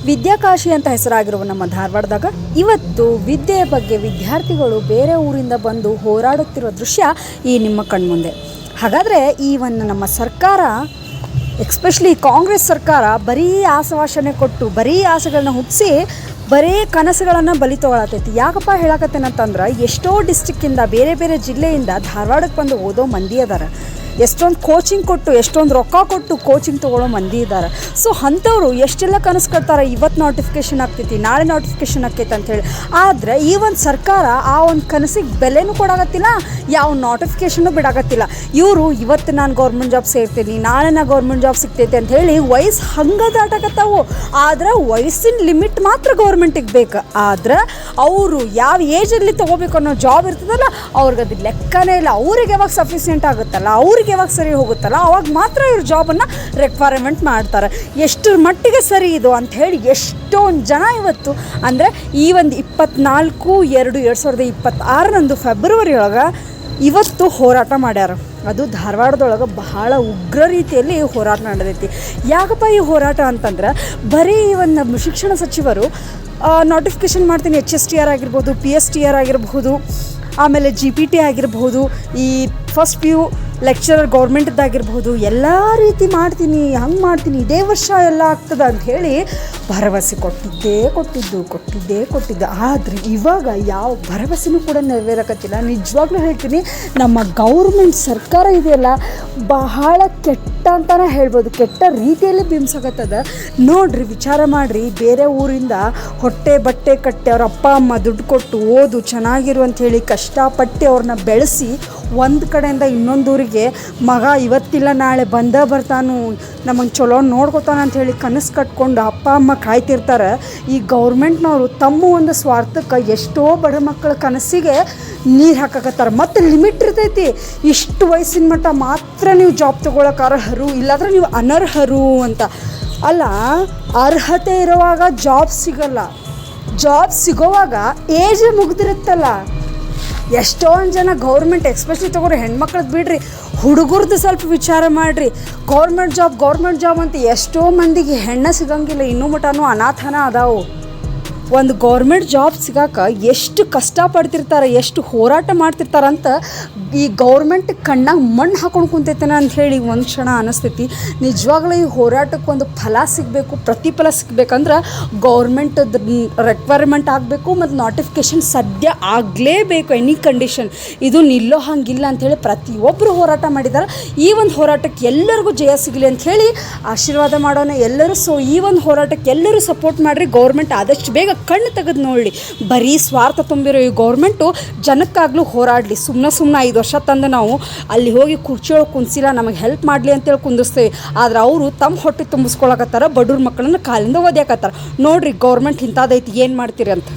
ವಿದ್ಯಾಕಾಶಿ ಅಂತ ಹೆಸರಾಗಿರುವ ನಮ್ಮ ಧಾರವಾಡದಾಗ ಇವತ್ತು ವಿದ್ಯೆಯ ಬಗ್ಗೆ ವಿದ್ಯಾರ್ಥಿಗಳು ಬೇರೆ ಊರಿಂದ ಬಂದು ಹೋರಾಡುತ್ತಿರುವ ದೃಶ್ಯ ಈ ನಿಮ್ಮ ಕಣ್ಮುಂದೆ. ಹಾಗಾದರೆ ಈ ಒಂದು ನಮ್ಮ ಸರ್ಕಾರ, ಎಕ್ಸ್ಪೆಷಲಿ ಕಾಂಗ್ರೆಸ್ ಸರ್ಕಾರ, ಬರೀ ಆಶ್ವಾಸನೆ ಕೊಟ್ಟು ಬರೀ ಆಸೆಗಳನ್ನ ಹುಟ್ಟಿಸಿ ಬರೀ ಕನಸುಗಳನ್ನು ಬಲಿ ತೊಗೊಳತೈತಿ. ಯಾಕಪ್ಪ ಹೇಳಕತ್ತೇನಂತಂದ್ರೆ, ಎಷ್ಟೋ ಡಿಸ್ಟಿಕ್ಕಿಂದ ಬೇರೆ ಬೇರೆ ಜಿಲ್ಲೆಯಿಂದ ಧಾರವಾಡಕ್ಕೆ ಬಂದು ಓದೋ ಮಂದಿ ಅದಾರ. ಎಷ್ಟೊಂದು ಕೋಚಿಂಗ್ ಕೊಟ್ಟು, ಎಷ್ಟೊಂದು ರೊಕ್ಕ ಕೊಟ್ಟು ಕೋಚಿಂಗ್ ತೊಗೊಳ್ಳೋ ಮಂದಿ ಇದ್ದಾರೆ. ಸೊ ಅಂಥವ್ರು ಎಷ್ಟೆಲ್ಲ ಕನಸು ಕಟ್ತಾರೆ, ಇವತ್ತು ನೋಟಿಫಿಕೇಷನ್ ಆಗ್ತೈತಿ, ನಾಳೆ ನೋಟಿಫಿಕೇಷನ್ ಆಕೈತೆ ಅಂಥೇಳಿ. ಆದರೆ ಈ ಒಂದು ಸರ್ಕಾರ ಆ ಒಂದು ಕನಸಿಗೆ ಬೆಲೆನೂ ಕೊಡಾಕತ್ತಿಲ್ಲ, ಯಾವ ನೋಟಿಫಿಕೇಷನ್ನು ಬಿಡಾಕತ್ತಿಲ್ಲ. ಇವರು ಇವತ್ತು ನಾನು ಗೌರ್ಮೆಂಟ್ ಜಾಬ್ ಸೇರ್ತೀನಿ, ನಾಳೆ ನಾ ಗೌರ್ಮೆಂಟ್ ಜಾಬ್ ಸಿಗ್ತೈತೆ ಅಂತ ಹೇಳಿ ವಯಸ್ಸು ಹಂಗೆ ದಾಟಕತ್ತಾವು. ಆದ್ರೆ ವಯಸ್ಸಿನ ಲಿಮಿಟ್ ಮಾತ್ರ ಗೌರ್ಮೆಂಟಿಗೆ ಬೇಕು. ಆದ್ರೆ ಅವರು ಯಾವ ಏಜಲ್ಲಿ ತೊಗೋಬೇಕು ಅನ್ನೋ ಜಾಬ್ ಇರ್ತದಲ್ಲ, ಅವ್ರಿಗೆ ಅದು ಲೆಕ್ಕನೇ ಇಲ್ಲ. ಅವ್ರಿಗೆ ಯಾವಾಗ ಸಫಿಷಿಯೆಂಟ್ ಆಗುತ್ತಲ್ಲ, ಅವ್ರಿಗೆ ಯಾವಾಗ ಸರಿ ಹೋಗುತ್ತಲ್ಲ, ಅವಾಗ ಮಾತ್ರ ಇವ್ರ ಜಾಬನ್ನು ರಿಕ್ವೈರ್ಮೆಂಟ್ ಮಾಡ್ತಾರೆ. ಎಷ್ಟು ಮಟ್ಟಿಗೆ ಸರಿ ಇದು ಅಂಥೇಳಿ ಎಷ್ಟೊಂದು ಜನ ಇವತ್ತು, ಅಂದರೆ ಈ ಒಂದು 24/2/2026 ಫೆಬ್ರವರಿ ಒಳಗೆ ಇವತ್ತು ಹೋರಾಟ ಮಾಡ್ಯಾರ. ಅದು ಧಾರವಾಡದೊಳಗೆ ಬಹಳ ಉಗ್ರ ರೀತಿಯಲ್ಲಿ ಹೋರಾಟ ನಡೆದೈತಿ. ಯಾಕಪ್ಪ ಈ ಹೋರಾಟ ಅಂತಂದ್ರೆ, ಬರೀ ಒಂದು ಶಿಕ್ಷಣ ಸಚಿವರು ನೋಟಿಫಿಕೇಷನ್ ಮಾಡ್ತೀನಿ, HSTR ಆಗಿರ್ಬೋದು, PSTR ಆಗಿರ್ಬೋದು, ಆಮೇಲೆ GPT ಆಗಿರ್ಬೋದು, ಈ ಫಸ್ಟ್ PU ಲೆಕ್ಚರರ್ ಗೌರ್ಮೆಂಟ್ದಾಗಿರ್ಬೋದು, ಎಲ್ಲ ರೀತಿ ಮಾಡ್ತೀನಿ, ಹಂಗೆ ಮಾಡ್ತೀನಿ, ಇದೇ ವರ್ಷ ಎಲ್ಲ ಆಗ್ತದೆ ಅಂತ ಹೇಳಿ ಭರವಸೆ ಕೊಟ್ಟಿದ್ದು. ಆದರೆ ಇವಾಗ ಯಾವ ಭರವಸೆನೂ ಕೂಡ ನೆರವೇರಕತ್ತಿಲ್ಲ. ನಿಜವಾಗ್ಲೂ ಹೇಳ್ತೀನಿ, ನಮ್ಮ ಗೌರ್ಮೆಂಟ್ ಸರ್ಕಾರ ಇದೆಯಲ್ಲ, ಬಹಳ ಕೆಟ್ಟ ಅಂತಲೇ ಹೇಳ್ಬೋದು, ಕೆಟ್ಟ ರೀತಿಯಲ್ಲಿ ಬಿಂಬಿಸಕತ್ತದ. ನೋಡ್ರಿ, ವಿಚಾರ ಮಾಡಿರಿ, ಬೇರೆ ಊರಿಂದ ಹೊಟ್ಟೆ ಬಟ್ಟೆ ಕಟ್ಟಿ ಅವ್ರ ಅಪ್ಪ ಅಮ್ಮ ದುಡ್ಡು ಕೊಟ್ಟು ಓದು ಚೆನ್ನಾಗಿರು ಅಂಥೇಳಿ ಕಷ್ಟಪಟ್ಟು ಅವ್ರನ್ನ ಬೆಳೆಸಿ ಒಂದು ಕಡೆಯಿಂದ ಇನ್ನೊಂದು ಊರಿಗೆ ಮಗ ಇವತ್ತಿಲ್ಲ ನಾಳೆ ಬರ್ತಾನು, ನಮಗೆ ಚಲೋ ನೋಡ್ಕೊತಾನ ಅಂಥೇಳಿ ಕನಸು ಕಟ್ಕೊಂಡು ಅಪ್ಪ ಅಮ್ಮ ಕಾಯ್ತಿರ್ತಾರೆ. ಈ ಗೌರ್ಮೆಂಟ್ನವರು ತಮ್ಮ ಒಂದು ಸ್ವಾರ್ಥಕ್ಕೆ ಎಷ್ಟೋ ಬಡ ಮಕ್ಕಳ ಕನಸಿಗೆ ನೀರು ಹಾಕಕತ್ತಾರೆ. ಮತ್ತು ಲಿಮಿಟ್ ಇರ್ತೈತಿ, ಇಷ್ಟು ವಯಸ್ಸಿನ ಮಟ್ಟ ಮಾತ್ರ ನೀವು ಜಾಬ್ ತೊಗೊಳಕ್ಕೆ ಅರ್ಹರು, ಇಲ್ಲಾಂದ್ರೆ ನೀವು ಅನರ್ಹರು ಅಂತ. ಅಲ್ಲ, ಅರ್ಹತೆ ಇರುವಾಗ ಜಾಬ್ ಸಿಗಲ್ಲ, ಜಾಬ್ ಸಿಗೋವಾಗ ಏಜ್ ಮುಗ್ದಿರುತ್ತಲ್ಲ. ಎಷ್ಟೊಂದು ಜನ ಗೌರ್ಮೆಂಟ್, ಎಕ್ಸ್ಪೆಷಲಿ ತೊಗೊಳ್ರಿ, ಹೆಣ್ಮಕ್ಳದ್ದು ಬಿಡ್ರಿ, ಹುಡುಗರದ್ದು ಸ್ವಲ್ಪ ವಿಚಾರ ಮಾಡಿರಿ. ಗೌರ್ಮೆಂಟ್ ಜಾಬ್ ಅಂತ ಎಷ್ಟೋ ಮಂದಿಗೆ ಹೆಣ್ಣು ಸಿಗಂಗಿಲ್ಲ, ಇನ್ನೂ ಮಟನೂ ಅನಾಥನ ಅದಾವು. ಒಂದು ಗೌರ್ಮೆಂಟ್ ಜಾಬ್ ಸಿಗಾಕ ಎಷ್ಟು ಕಷ್ಟಪಡ್ತಿರ್ತಾರೆ, ಎಷ್ಟು ಹೋರಾಟ ಮಾಡ್ತಿರ್ತಾರಂತ ಈ ಗೌರ್ಮೆಂಟ್ ಕಣ್ಣಾಗ ಮಣ್ಣು ಹಾಕೊಂಡು ಕುಂತೈತೇನೆ ಅಂತ ಹೇಳಿ ಒಂದು ಕ್ಷಣ ಅನಿಸ್ತೈತಿ. ನಿಜವಾಗ್ಲೂ ಈ ಹೋರಾಟಕ್ಕೆ ಒಂದು ಫಲ ಸಿಗಬೇಕು, ಪ್ರತಿಫಲ ಸಿಗಬೇಕಂದ್ರೆ ಗೌರ್ಮೆಂಟದ ರಿಕ್ವೈರ್ಮೆಂಟ್ ಆಗಬೇಕು ಮತ್ತು ನೋಟಿಫಿಕೇಷನ್ ಸದ್ಯ ಆಗಲೇಬೇಕು, ಎನಿ ಕಂಡೀಷನ್. ಇದು ನಿಲ್ಲೋ ಹಂಗಿಲ್ಲ ಅಂಥೇಳಿ ಪ್ರತಿಯೊಬ್ಬರು ಹೋರಾಟ ಮಾಡಿದ್ದಾರೆ. ಈ ಒಂದು ಹೋರಾಟಕ್ಕೆ ಎಲ್ಲರಿಗೂ ಜಯ ಸಿಗಲಿ ಅಂತ ಹೇಳಿ ಆಶೀರ್ವಾದ ಮಾಡೋಣ ಎಲ್ಲರೂ. ಸೊ ಈ ಒಂದು ಹೋರಾಟಕ್ಕೆ ಎಲ್ಲರೂ ಸಪೋರ್ಟ್ ಮಾಡಿರಿ. ಗೌರ್ಮೆಂಟ್ ಆದಷ್ಟು ಬೇಗ ಕಣ್ಣು ತೆಗೆದು ನೋಡಲಿ. ಬರೀ ಸ್ವಾರ್ಥ ತುಂಬಿರೋ ಈ ಗೌರ್ಮೆಂಟು ಜನಕ್ಕಾಗಲೂ ಹೋರಾಡಲಿ. ಸುಮ್ಮನೆ 5 ವರ್ಷ ತಂದು ನಾವು ಅಲ್ಲಿ ಹೋಗಿ ಕುರ್ಚಿಯೊಳಗೆ ಕುಂದಿಸಿಲ್ಲ, ನಮಗೆ ಹೆಲ್ಪ್ ಮಾಡಲಿ ಅಂತೇಳಿ ಕುಂದಿಸ್ತೇವೆ. ಆದರೆ ಅವರು ತಮ್ಮ ಹೊಟ್ಟೆ ತುಂಬಿಸ್ಕೊಳಕತ್ತಾರ, ಬಡವ್ರ ಮಕ್ಕಳನ್ನ ಕಾಲಿಂದ ಓದ್ಯಾಕತ್ತಾರ. ನೋಡಿರಿ ಗೌರ್ಮೆಂಟ್ ಇಂಥದ್ದೈತಿ, ಏನು ಮಾಡ್ತೀರಿ ಅಂತ.